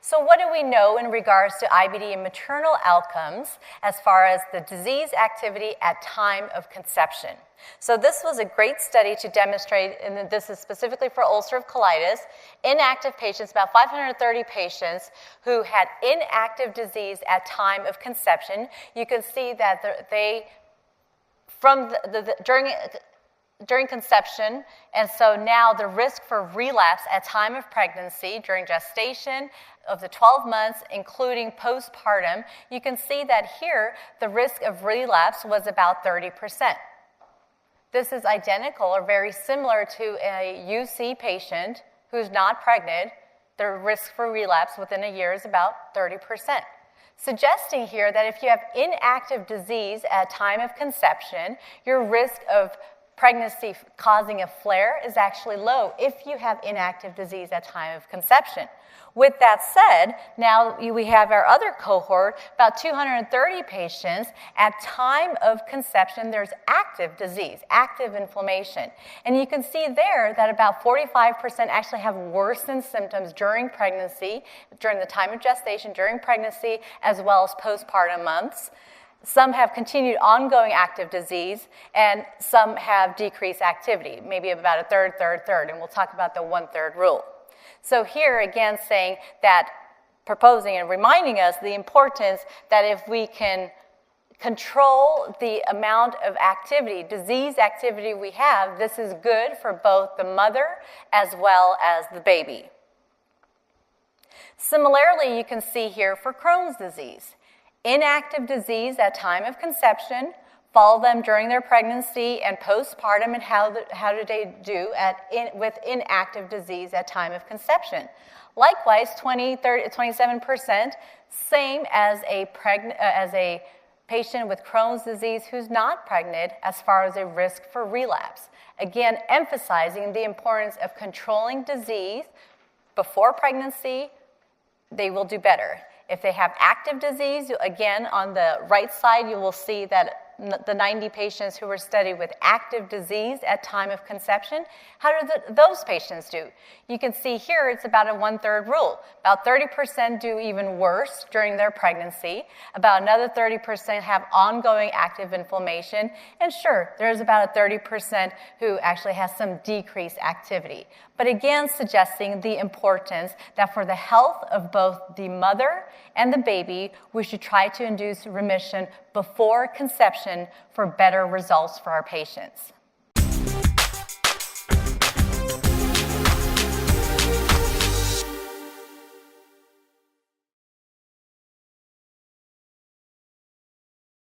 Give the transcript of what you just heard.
So what do we know in regards to IBD and maternal outcomes as far as the disease activity at time of conception? So this was a great study to demonstrate, and this is specifically for ulcerative colitis, inactive patients, about 530 patients who had inactive disease at time of conception. You can see that during conception, and so now the risk for relapse at time of pregnancy, during gestation, of the 12 months, including postpartum, you can see that here the risk of relapse was about 30%. This is identical or very similar to a UC patient who's not pregnant. The risk for relapse within a year is about 30%. Suggesting here that if you have inactive disease at time of conception, your risk of pregnancy causing a flare is actually low if you have inactive disease at time of conception. With that said, now we have our other cohort, about 230 patients. At time of conception, there's active disease, active inflammation. And you can see there that about 45% actually have worsened symptoms during pregnancy, during the time of gestation, during pregnancy, as well as postpartum months. Some have continued ongoing active disease, and some have decreased activity, maybe about a third, and we'll talk about the 1/3 rule. So here, again, saying that, proposing and reminding us the importance that if we can control the amount of activity, disease activity we have, this is good for both the mother as well as the baby. Similarly, you can see here for Crohn's disease. Inactive disease at time of conception, follow them during their pregnancy and postpartum, and how do they do with inactive disease at time of conception. Likewise, 27%, same as a patient with Crohn's disease who's not pregnant as far as a risk for relapse. Again, emphasizing the importance of controlling disease before pregnancy, they will do better. If they have active disease, again, on the right side, you will see that the 90 patients who were studied with active disease at time of conception, how do those patients do? You can see here it's about a 1/3 rule. About 30% do even worse during their pregnancy. About another 30% have ongoing active inflammation. And sure, there's about a 30% who actually has some decreased activity. But again, suggesting the importance that for the health of both the mother and the baby, we should try to induce remission before conception for better results for our patients.